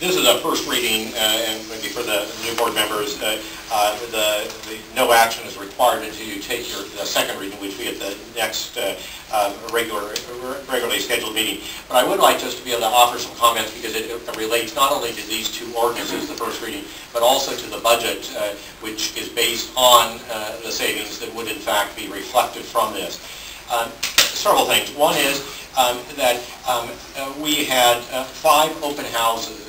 This is a first reading, and maybe for the new board members, no action is required until you take the second reading, which will be at the next regularly scheduled meeting. But I would like just to be able to offer some comments because it relates not only to these two ordinances, the first reading, but also to the budget, which is based on the savings that would in fact be reflected from this. Several things. One is that we had 5 open houses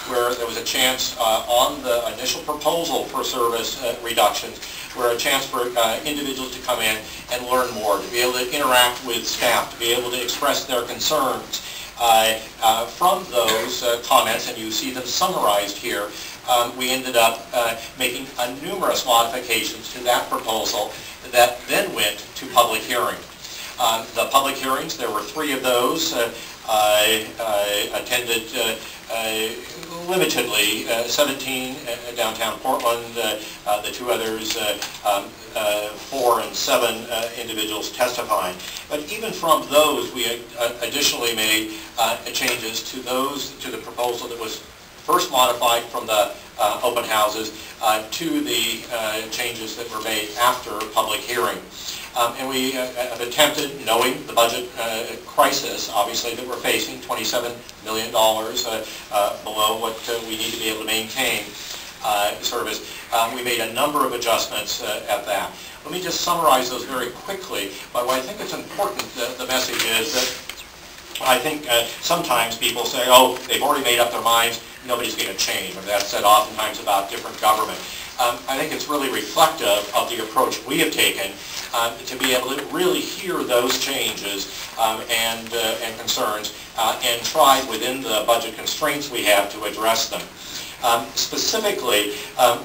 where there was a chance on the initial proposal for service reductions, where a chance for individuals to come in and learn more, to be able to interact with staff, to be able to express their concerns. From those comments, and you see them summarized here, we ended up making numerous modifications to that proposal that then went to public hearing. The public hearings, there were 3 of those. I attended limitedly, 17 downtown Portland, the 2 others, 4 and 7 individuals testifying. But even from those, we additionally made changes to the proposal that was first modified from the open houses to the changes that were made after public hearing. And we have attempted, knowing the budget crisis, obviously, that we're facing, $27 million below what we need to be able to maintain service. We made a number of adjustments at that. Let me just summarize those very quickly. But what I think it's important, the message is that I think sometimes people say, oh, they've already made up their minds, nobody's going to change. Or that's said oftentimes about different government. I think it's really reflective of the approach we have taken to be able to really hear those changes and concerns and try within the budget constraints we have to address them. Specifically,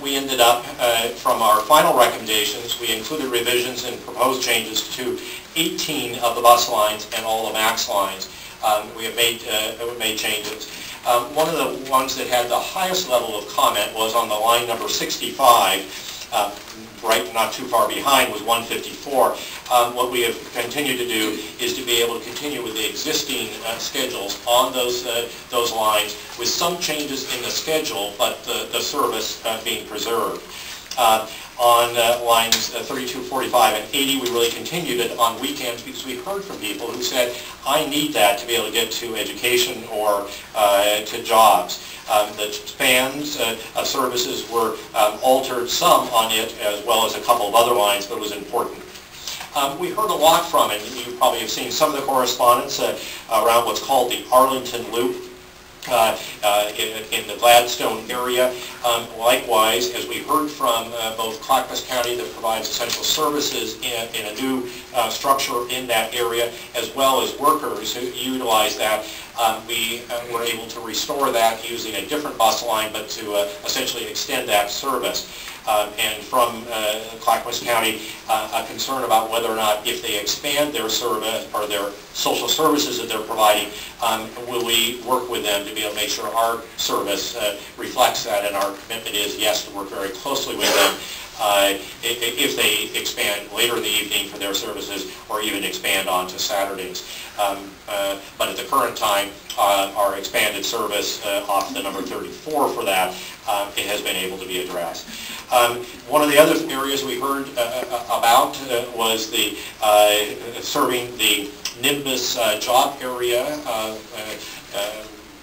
we ended up, from our final recommendations, we included revisions and proposed changes to 18 of the bus lines and all the MAX lines. We have made changes. One of the ones that had the highest level of comment was on the line number 65. Right, not too far behind, was 154. What we have continued to do is to be able to continue with the existing schedules on those lines with some changes in the schedule, but the service being preserved. On lines 32, 45, and 80, we really continued it on weekends because we heard from people who said, I need that to be able to get to education or to jobs. The spans of services were altered, some on it, as well as a couple of other lines, but it was important. We heard a lot from it, and you probably have seen some of the correspondence around what's called the Arlington Loop. In the Gladstone area. Likewise, as we heard from both Clackamas County that provides essential services in a new structure in that area, as well as workers who utilize that, we were able to restore that using a different bus line, but to essentially extend that service. And from Clackamas County, a concern about whether or not if they expand their service or their social services that they're providing, will we work with them to be able to make sure our service reflects that, and our commitment is yes, to work very closely with them if they expand later in the evening for their services or even expand onto Saturdays. But at the current time, our expanded service off the number 34 for that, it has been able to be addressed. One of the other areas we heard about was the serving the Nimbus job area.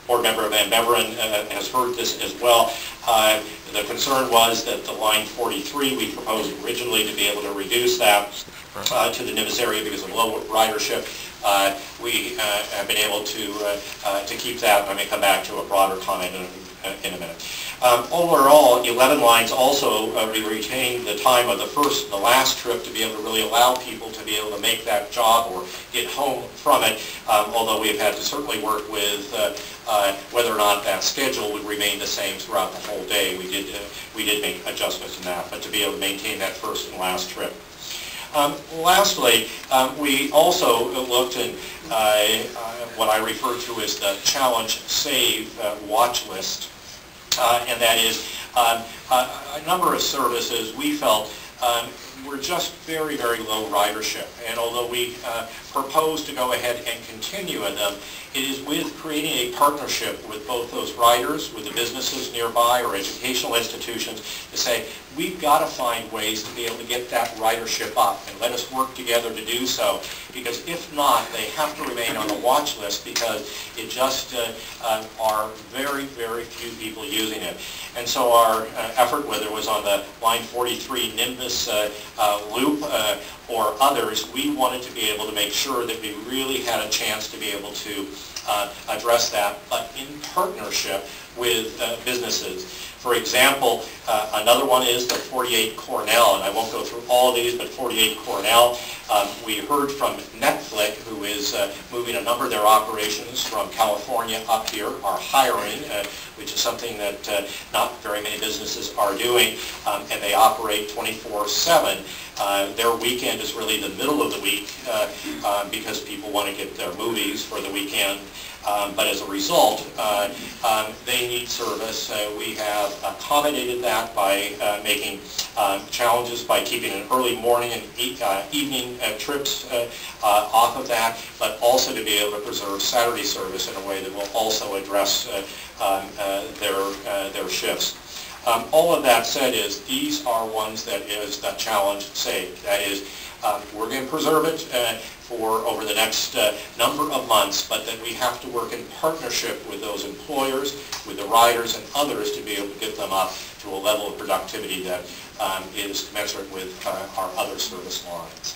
Board member Van Beveren has heard this as well. The concern was that the line 43 we proposed originally to be able to reduce that to the Nimbus area because of low ridership. We have been able to keep that, and I may come back to a broader comment in a minute. Overall, 11 lines also we retained the time of the last trip to be able to really allow people to be able to make that job or get home from it, although we have had to certainly work with whether or not that schedule would remain the same throughout the whole day. We did make adjustments in that, but to be able to maintain that first and last trip. Lastly, we also looked at what I refer to as the Challenge Save watch list, and that is a number of services we felt we're just very, very low ridership. And although we propose to go ahead and continue with them, it is with creating a partnership with both those riders, with the businesses nearby or educational institutions to say, we've got to find ways to be able to get that ridership up, and let us work together to do so. Because if not, they have to remain on the watch list because it just are very, very few people using it. And so our effort, whether it was on the Line 43 Nimbus loop or others, we wanted to be able to make sure that we really had a chance to be able to address that, but in partnership with businesses. For example, another one is the 48 Cornell, and I won't go through all of these, but 48 Cornell, we heard from Netflix, who is moving a number of their operations from California up here, are hiring, which is something that not very many businesses are doing, and they operate 24/7. Their weekend is really the middle of the week because people want to get their movies for the weekend. But as a result, they need service. We have accommodated that by making challenges by keeping an early morning and evening trips off of that, but also to be able to preserve Saturday service in a way that will also address their shifts. All of that said is these are ones that is the challenge saved. That is, we're going to preserve it for over the next number of months, but that we have to work in partnership with those employers, with the riders and others to be able to get them up to a level of productivity that is commensurate with our other service lines.